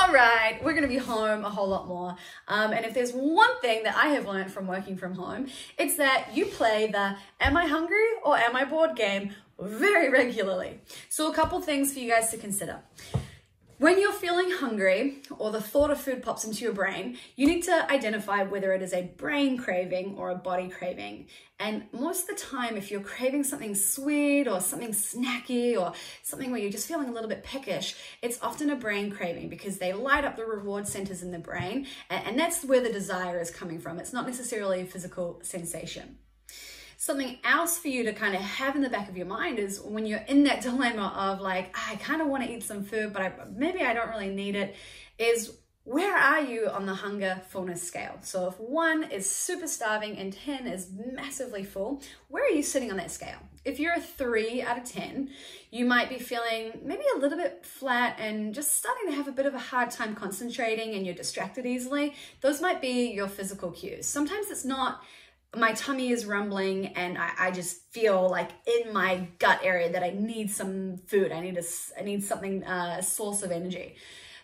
All right, we're gonna be home a whole lot more. And if there's one thing that I have learned from working from home, it's that you play the am I hungry or am I bored game very regularly. So a couple things for you guys to consider. When you're feeling hungry or the thought of food pops into your brain, you need to identify whether it is a brain craving or a body craving. And most of the time, if you're craving something sweet or something snacky or something where you're just feeling a little bit peckish, it's often a brain craving because they light up the reward centers in the brain, and that's where the desire is coming from. It's not necessarily a physical sensation. Something else for you to kind of have in the back of your mind is when you're in that dilemma of like, I kind of want to eat some food, but maybe I don't really need it, is where are you on the hunger fullness scale? So if 1 is super starving and 10 is massively full, where are you sitting on that scale? If you're a 3 out of 10, you might be feeling maybe a little bit flat and just starting to have a bit of a hard time concentrating and you're distracted easily. Those might be your physical cues. Sometimes it's not my tummy is rumbling and I just feel like in my gut area that I need some food. I need something, a source of energy.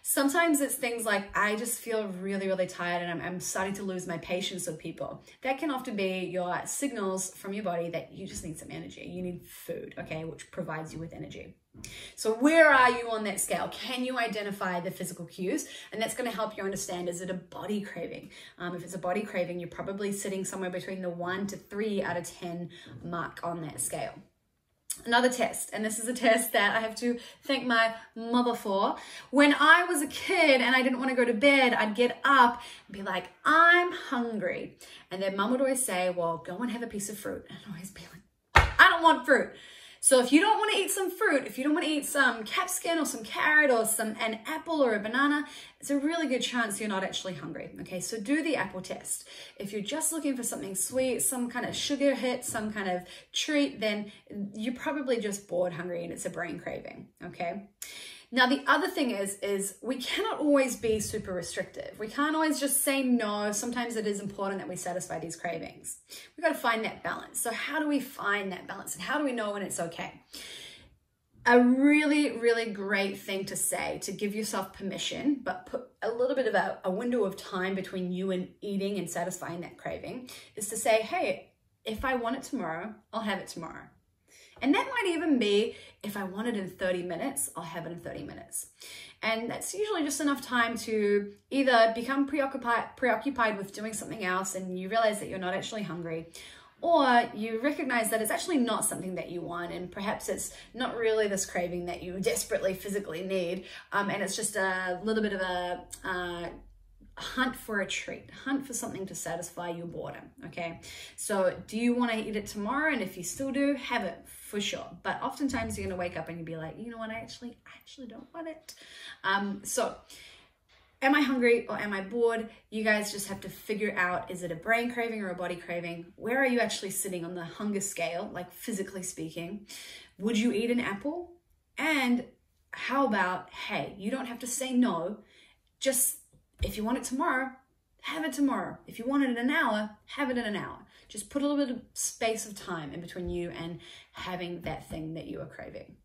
Sometimes it's things like I just feel really, really tired and I'm starting to lose my patience with people. That can often be your signals from your body that you just need some energy. You need food, okay, which provides you with energy. So where are you on that scale? Can you identify the physical cues? And that's going to help you understand, is it a body craving? If it's a body craving, you're probably sitting somewhere between the 1 to 3 out of 10 mark on that scale. Another test, and this is a test that I have to thank my mother for. When I was a kid and I didn't want to go to bed, I'd get up and be like, I'm hungry. And then mum would always say, well, go and have a piece of fruit. And I'd always be like, I don't want fruit. So if you don't want to eat some fruit, if you don't want to eat some capsicum or some carrot or an apple or a banana, it's a really good chance you're not actually hungry. Okay, so do the apple test. If you're just looking for something sweet, some kind of sugar hit, some kind of treat, then you're probably just bored hungry and it's a brain craving, okay? Now, the other thing is we cannot always be super restrictive. We can't always just say no. Sometimes it is important that we satisfy these cravings. We've got to find that balance. So how do we find that balance and how do we know when it's okay? A really, really great thing to say to give yourself permission, but put a little bit of a window of time between you and eating and satisfying that craving, is to say, hey, if I want it tomorrow, I'll have it tomorrow. And that might even be, if I want it in 30 minutes, I'll have it in 30 minutes. And that's usually just enough time to either become preoccupied with doing something else and you realize that you're not actually hungry, or you recognize that it's actually not something that you want and perhaps it's not really this craving that you desperately physically need, and it's just a little bit of a hunt for a treat, hunt for something to satisfy your boredom, okay? So do you want to eat it tomorrow? And if you still do, have it for sure. But oftentimes you're going to wake up and you'll be like, you know what, I actually don't want it. So am I hungry or am I bored? You guys just have to figure out, is it a brain craving or a body craving? Where are you actually sitting on the hunger scale, like physically speaking? Would you eat an apple? And how about, hey, you don't have to say no, just if you want it tomorrow, have it tomorrow. If you want it in an hour, have it in an hour. Just put a little bit of space of time in between you and having that thing that you are craving.